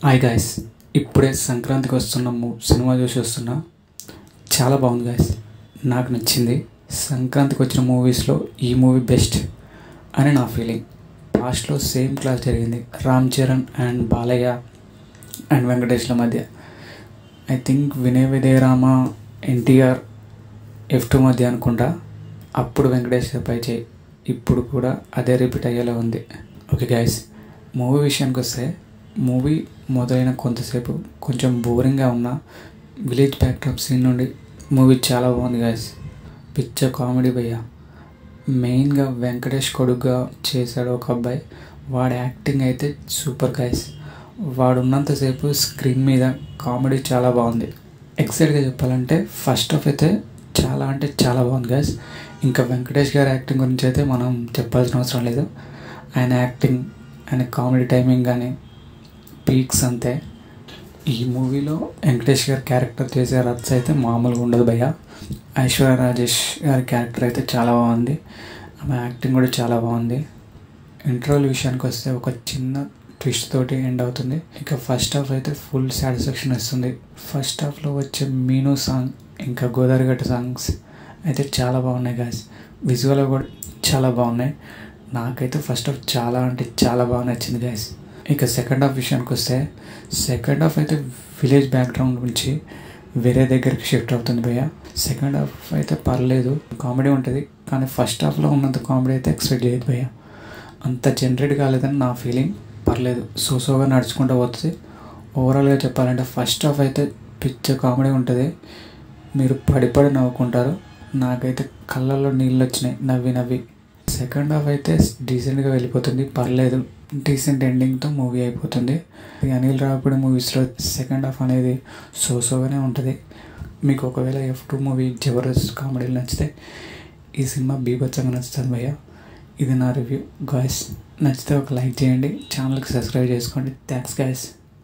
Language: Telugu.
హాయ్ గాయస్, ఇప్పుడే సంక్రాంతికి వస్తున్న సినిమా చూసి వస్తున్నా. చాలా బాగుంది గాయస్, నాకు నచ్చింది. సంక్రాంతికి వచ్చిన మూవీస్లో ఈ మూవీ బెస్ట్ అని నా ఫీలింగ్. పాస్ట్లో సేమ్ క్లాస్ జరిగింది రామ్ చరణ్ అండ్ బాలయ్య అండ్ వెంకటేష్ల మధ్య. ఐ థింక్ వినయ విజయరామ ఎన్టీఆర్ F2 మధ్య అనుకుంటా. అప్పుడు వెంకటేష్ పై చేయి, ఇప్పుడు కూడా అదే రిపీట్ అయ్యేలా ఉంది. ఓకే గాయస్, మూవీ విషయానికి వస్తే మూవీ మొదలైన కొంతసేపు కొంచెం బోరింగ్గా ఉన్న విలేజ్ బ్యాక్డ్రాప్ సీన్ నుండి మూవీ చాలా బాగుంది గాయస్. పిక్చర్ కామెడీ భయ్య. మెయిన్గా వెంకటేష్ కొడుకుగా చేశాడు ఒక అబ్బాయి, వాడి యాక్టింగ్ అయితే సూపర్ గాయస్. వాడు ఉన్నంతసేపు స్క్రీన్ మీద కామెడీ చాలా బాగుంది. ఎక్సైట్గా చెప్పాలంటే ఫస్ట్ హాఫ్ అయితే చాలా అంటే చాలా బాగుంది గాయస్. ఇంకా వెంకటేష్ గారి యాక్టింగ్ గురించి అయితే మనం చెప్పాల్సిన అవసరం లేదు. ఆయన యాక్టింగ్, ఆయన కామెడీ టైమింగ్ కానీ పీక్స్ అంతే. ఈ మూవీలో వెంకటేష్ గారి క్యారెక్టర్ చేసే రచ్చ అయితే మామూలుగా ఉండదు భయ్య. ఐశ్వర్య రాజేష్ గారి క్యారెక్టర్ అయితే చాలా బాగుంది, ఆమె యాక్టింగ్ కూడా చాలా బాగుంది. ఇంటర్వెల్ విషయానికి వస్తే ఒక చిన్న ట్విస్ట్ తోటి ఎండ్ అవుతుంది. ఇక ఫస్ట్ హాఫ్ అయితే ఫుల్ సాటిస్ఫాక్షన్ ఇస్తుంది. ఫస్ట్ హాఫ్లో వచ్చే మీను సాంగ్ ఇంకా గోదావరి గట్టు సాంగ్స్ అయితే చాలా బాగున్నాయి గాయస్. విజువల్ కూడా చాలా బాగున్నాయి. నాకైతే ఫస్ట్ హాఫ్ చాలా అంటే చాలా బాగా నచ్చింది గాయస్. ఇక సెకండ్ హాఫ్ విషయానికి వస్తే సెకండ్ హాఫ్ అయితే విలేజ్ బ్యాక్గ్రౌండ్ నుంచి వేరే దగ్గరికి షిఫ్ట్ అవుతుంది భయ్య. సెకండ్ హాఫ్ అయితే పర్లేదు, కామెడీ ఉంటుంది, కానీ ఫస్ట్ హాఫ్లో ఉన్నంత కామెడీ అయితే ఎక్స్పెక్ట్ చేయదు భయ్య. అంత జనరేట్ కాలేదని నా ఫీలింగ్. పర్లేదు, సోగా నడుచుకుంటూ పోతుంది. ఓవరాల్గా చెప్పాలంటే ఫస్ట్ హాఫ్ అయితే పిక్చర్ కామెడీ ఉంటుంది, మీరు పడి నవ్వుకుంటారు. నాకైతే కళ్ళల్లో నీళ్ళు వచ్చినాయి నవ్వి నవ్వి. సెకండ్ హాఫ్ అయితే డీసెంట్గా వెళ్ళిపోతుంది, పర్లేదు, డీసెంట్ ఎండింగ్తో మూవీ అయిపోతుంది. అనిల్ రావిపూడి మూవీస్లో సెకండ్ హాఫ్ అనేది సోగానే ఉంటుంది. మీకు ఒకవేళ F2 మూవీ జబర్దస్త్ కామెడీలు నచ్చితే ఈ సినిమా బీభత్సంగా నచ్చుతుంది భయ్య. ఇది నా రివ్యూ గాయస్. నచ్చితే ఒక లైక్ చేయండి, ఛానల్కి సబ్స్క్రైబ్ చేసుకోండి. Thanks guys.